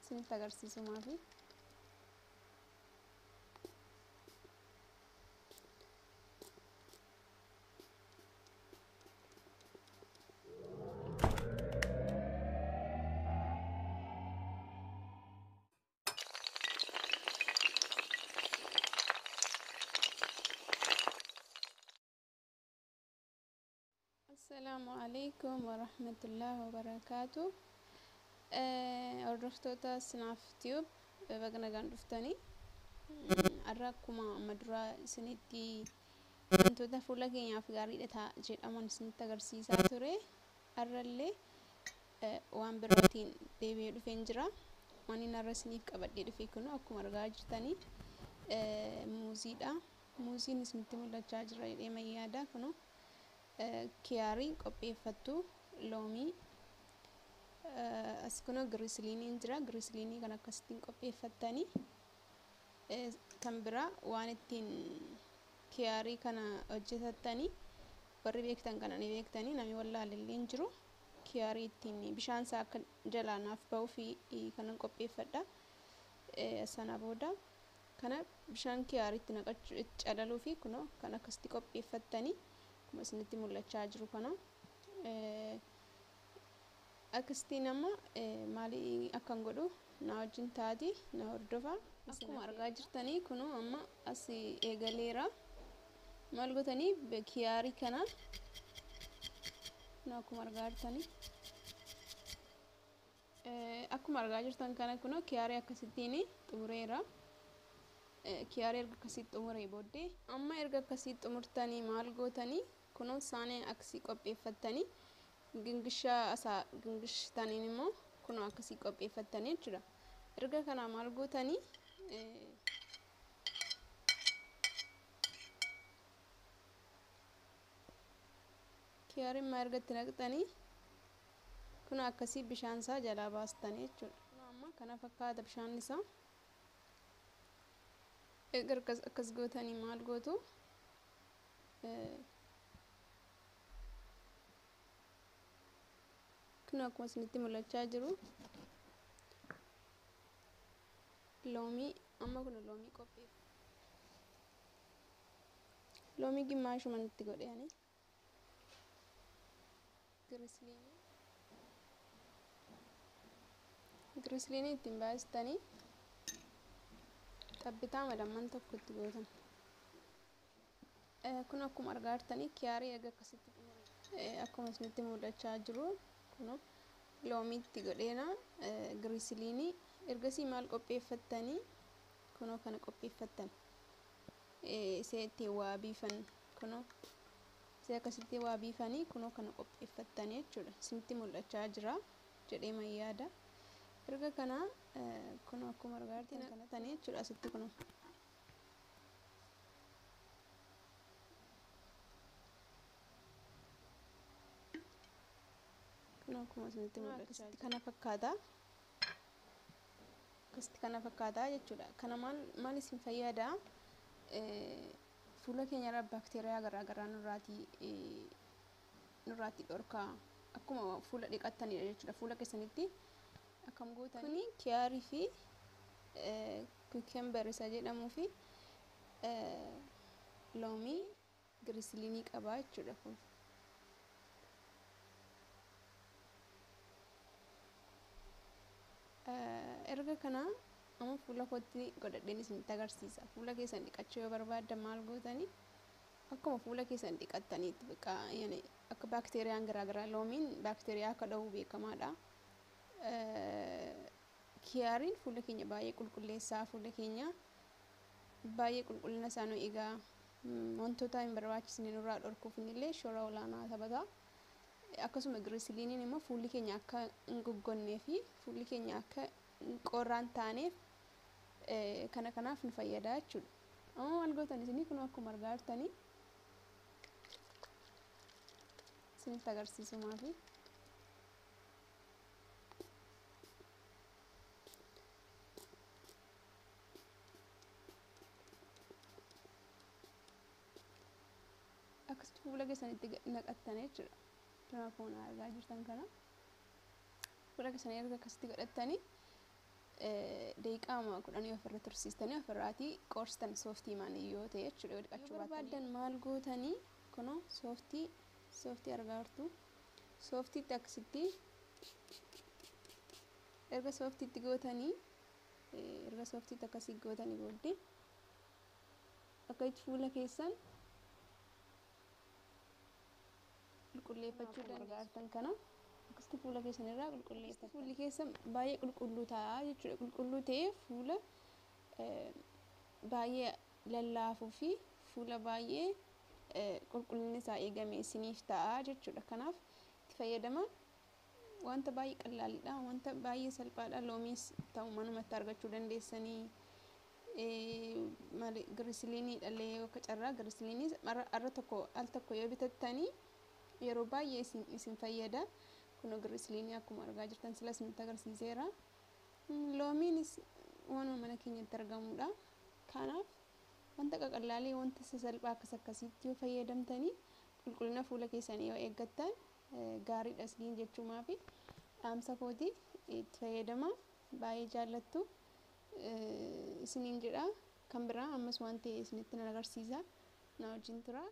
isinitti agarsiisumaafi. السلام عليكم ورحمة الله وبركاته. hordoftoota sinaaf tiyuub baga nagaan dhuftanii. Har'a akkuma maduraa isinitti wantoota fuula keenyaaf gaariidha jedhaman isinitti agarsiisaa ture. Har'allee waan birootiin deebi'ee dhufeen jira. Waan inni har'a isiniif qabadhee dhufe kun akkuma argaa jirtanii muuziidha. Muuziin isinitti mul'achaa jira jedhee mayyaada kun kiyaarii qopheeffattu loomii as kun giriisiliiniin jira. Giriisiliinii kan akkasittiin qopheeffattanii kan biraa waan ittiin kiyaarii kana hojjetattanii warri beektan kana ni beektanii namni wallaalillee hin jiru. Kiyaarii ittiin bishaan isaa akka jalaanaaf ba'uu fi kanan qopheeffadha. Sana booda kana bishaan kiyaarii itti naqachuu calaluu fi kunoo kan akkasitti qopheeffattanii kuma isinitti mul'achaa jiru kana akkasitti nama maali akkan godhu na wajjin taati na hordofa. Akkuma argaa jirtanii kunoo amma as eegaleera. Maal gootanii kiyaarii kana akkuma argaa jirtanii akkuma argaa jirtan kana kunoo kiyaarii akkasittiin xumureera. Kiyaarii erga akkasitti xumuree booddee amma erga akkasitti xumurtanii maal gootanii kunoo saanee akkasii qopheeffattanii gingishaa asaa gingishtaniin immoo kunoo akkasii qopheeffattanii jechuudha. Erga kana maal gootanii kiyaariin maa erga itti naqxanii kunoo akkasii bishaan isaa jalaa baastanii jechuudha. Kunoo amma kana fakkaata bishaan isaa. Erga akkas gootanii maal gootu kun akkuma isinitti mul'achaa jiru loomii amma kun loomii qopheeffa. Loomii gimmaashuma itti godhanii giriisiliinii ittiin baastanii xabbitaa madamman tokko itti gootan. Kun akkuma argaa jirtanii kiyaarii erga akkasitti akkuma isinitti mul'achaa jiru kunoo loomii itti godheena giriisiliinii ergasii maal qopheeffattanii kunoo kana qopheeffattan isee itti waa biifan kunoo isee akkasitti waa biifanii kunoo kana qopheeffattanii jechuudha. Isinitti mul'achaa jira jedhee mayyaada. Erga kana kunoo akkuma argaa jirtan kanatanii jechuudha. Asitti kunoo akkuma isinitti mul'achaa kana fakkaata. Akkasitti kana fakkaata jechuudha. Kana maal isin fayyada? Fuula keenyarra baakteeriyaa garaagaraa nurraatti dhorkaa akkuma fuula dhiqattanidha jechuudha. Fuula keessanitti akkam gootanii kuni kiyaarii fi kukumber isa jedhamuu fi loomii giriisiliinii qabaa jechuudha kun. Erga kana amma fuula kootti godhadheen isinitti agarsiisa. Fuula keessan dhiqachuu yoo barbaaddan maal gootanii akkuma fuula keessan dhiqattaniitti akka baakteeriyaan garaagaraa loomiin baakteeriyaa akka dha'uu beekamaadha. Kiyaariin fuula keenya baay'ee qulqulleessaa. Fuula keenya baay'ee qulqullina isaa nu eegaa. Wantoota hin barbaachisne nurraa dhorkuuf illee shoora olaanaa taphata. Akkasuma giriisiliiniin immoo fuulli keenya akka hin goggonnee fi fuulli keenya akka qorraan taaneef kanaaf nu fayyada jechuudha. Amma maal gootan isinii kun akkuma argaa jirtanii isinitti agarsiisumaafi akkasitti fuula keessanitti naqattanii jechuudha. Akkuma argaa jirtan kana fuula keessanii erga akkasitti godhattanii daqiiqaa kudhanii ofirra tursiistanii ofirraatii qorstan sooftii maanii yoo ta'e jechuudha. Dhiqachuu barbaadan maal gootanii kunoo sooftii argaa jirtu. Sooftiitti akkasitti erga sooftiitti gootanii akkasii gootanii booddee akka itti fuula keessan qulqulleeffachuu dandeessan kana akkasitti fuula keessan irraa qulqulleeffatu. Fuulli keessan baay'ee qulqulluu ta'a jechuudha. Qulqulluu ta'ee fuula baay'ee lallaafuu fi fuula baay'ee qulqullinni isaa eegame isiniif ta'a jechuudha. Kanaaf itti fayyadama. Wanta baay'ee qal'aadha, wanta baay'ee salphaadha. Loomiis ta'u manumatti argachuu dandeessanii. Girisiliinii dhallee akka carraa girisiliinii al tokko yoo bitattanii yeroo baay'ee isin fayyada. Kunoo girisiliinii akkuma argaa jirtan silas nutti agarsiiseera. Loomiinis waanuma mana keenyatti argamudha. Kanaaf wanta qaqallaalee wanta sasalphaa akkasitti yoo fayyadamtanii qulqullina fuula keessanii yoo eeggattan gaariidha isiniin jechuumaa fi dhaamsa kooti itti fayyadama. Baay'ee jaallattu isiniin jedha. Kan biraa ammas waan ta'e isinitti nan agarsiisa. Na wajjin tura.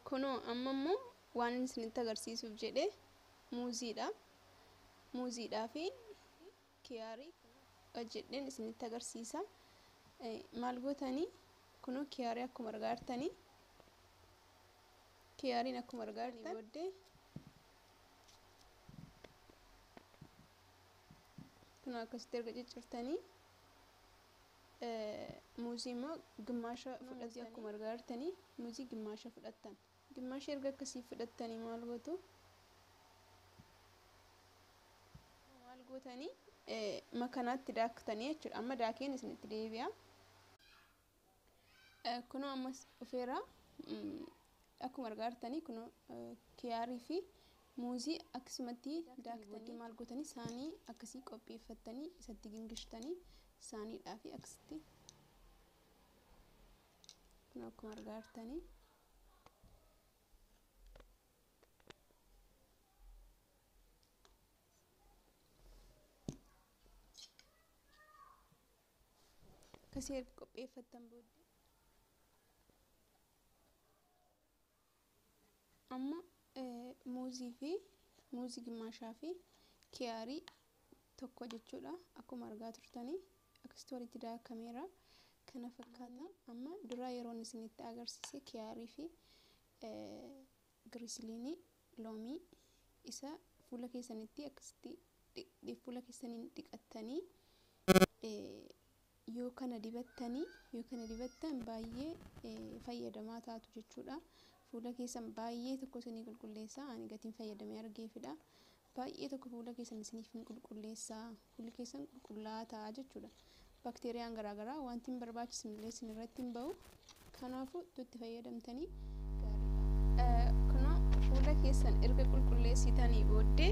Kunoo amma immoo waan isinitti agarsiisuuf jedhe muuziidhaa fi kiyaarii jedheen isinitti agarsiisa. Maal gootanii kunoo kiyaarii akkuma argaa jirtanii kiyaariin akkuma argaa jirtan booddee kunoo akkasitti erga ciccirtanii muuzii immoo gimmaasha fudhatii akkuma argaa jirtanii muuzii gimmaasha fudhattan. Gimmaasha erga akkasii fudhattanii maal gootanii makanaatti daaktanii jechuudha. Amma daakeen isinitti deebi'a. Kunoo ammas dhufeera. Akkuma argaa jirtanii kunoo kiyaarii fi muuzii akkasumatti daaktanii maal gootanii saanii akkasii qopheeffattanii isatti gingishtanii saaniidhaa fi akkasitti kunoo akkuma argaa jirtanii akkasii erga qopheeffattan booddee amma muuzii gimmaashaa fi kiyaarii tokko jechuudha. Akkuma argaa turtanii akkasitti walitti daakameera. Kana fakkaata. Amma dura yeroon isinitti agarsiise kiyaarii fi girisiliinii loomii isa fuula keessanitti akkasitti fuula keessaniin dhiqattanii yoo kana dibattan baay'ee fayyadamaa taatu jechuudha. Fuula keessan baay'ee tokko isinii qulqulleessa. Ani gatiin fayyadamee argeefidha. Baay'ee tokko fuula keessan isiniif qulqulleessa. Fuulli keessan qulqullaa'aa ta'a jechuudha. Bakteeriyaan garaagaraa wanti hin barbaachisne illee isin irratti hin ba'u. Kanaafuu itti fayyadamtanii gaariidha. Kunoo fuula keessan erga qulqulleessitanii booddee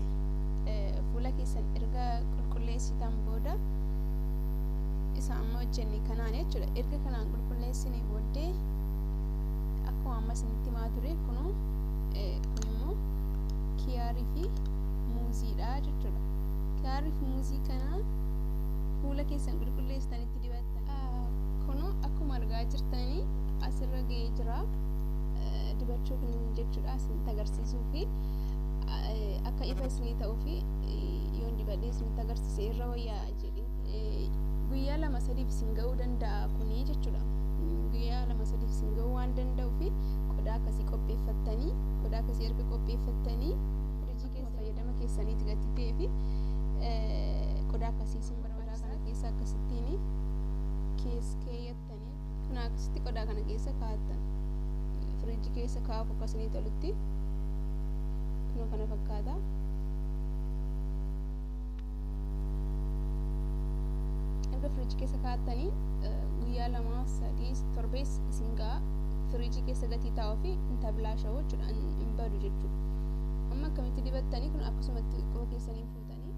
isa amma hojjenne kanaan jechuudha. Erga kanaan qulqulleessinee booddee akkuma amma isinitti himaa ture kunoo kun immoo kiyaarii fi muuziidha jechuudha. Kiyaarii fi muuzii kana fuula keessan qulqulleessitanitti dibattan. Kunoo akkuma argaa jirtanii asirra ga'ee jira. Dibachuu kun jechuudha isinitti agarsiisuu fi akka ifa isinii ta'uu fi yoon dibadhee isinitti agarsiise irra wayyaa jedhee guyyaa 2-3 isin ga'uu danda'a kuni jechuudha. Guyyaa 2-3 isin ga'uu waan danda'uu fi qodaa akkasii qopheeffattanii erga qopheeffattanii firiijii keessa fayyadama keessaniiti gati ta'ee fi qodaa akkasii isin barbaachisaa kana keessa akkasittiin keessattanii kun akkasitti qodaa kana keessa kaa'attan firiijii keessa kaa'uuf akkasii tolutti kunoo kana fakkaata. Erga firiijii keessa kaa'attanii guyyaa 2-3 torbees isin ga'a. Firiijii keessa gatii taa'uu fi hin tablaasha'u jechuudha, hin badu jechuudha. Amma akkamitti dibattanii kun akkasumatti quba keessaniin fuutanii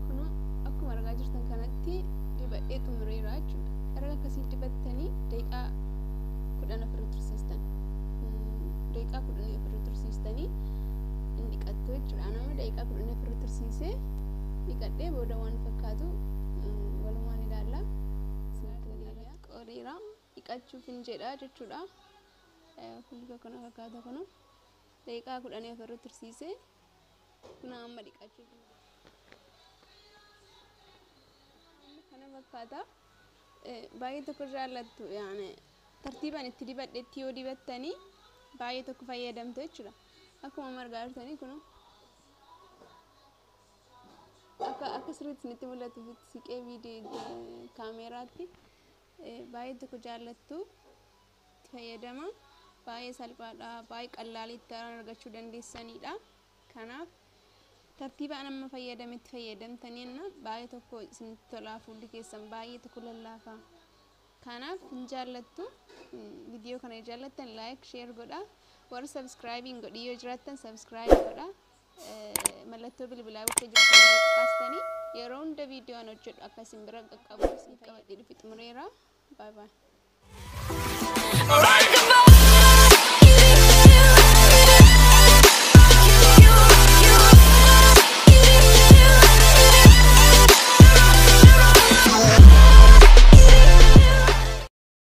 kun akkuma argaa jirtan kanatti dibadhee xumureera jechuudha. Erga akkasii dibattanii daqiiqaa 10 ofirra tursiistan daqiiqaa 10 ofirra tursiistanii dhiqattu jechuudha. Nama daqiiqaa 10 ofirra tursiisee dhiqadhee booda waan fakkaatu walumaan ilaalla. Qoriira dhiqachuuf hin jedha jechuudha. Fuula kana fakkaata kun daqiiqaa 10 ofirra tursiisee kuna amma dhiqachuuf kana fakkaata. Baay'ee tokko jaallattu yaani tartiibaan itti dibadhetti yoo dibattanii baay'ee tokko fayyadamtu jechuudha. Akkuma margaa artanii kun akka sirriitti nitti mul'atu siqee viidiyoo kaameraatti baay'ee tokko jaallattu itti fayyadama. Baay'ee salphaadha, baay'ee qallaalitti argachuu dandeessanidha. Kanaaf tartiibaan amma fayyadametti fayyadamtaniina baay'ee tokko isinitti tolaa, fuulli keessan baay'ee tokko lallaafaa. Kanaaf hin jaallattu viidiyoo kana jaallattan like share godha. Warra subscribing godhi yoo jiraattan subscribe godha. Mallattoo bilbilaa bukkee jirtan qaastanii yeroo hunda viidiyoon hojjedhu akka isin bira qaqqabu isin qabadhee dhufi xumureera. Bye bye.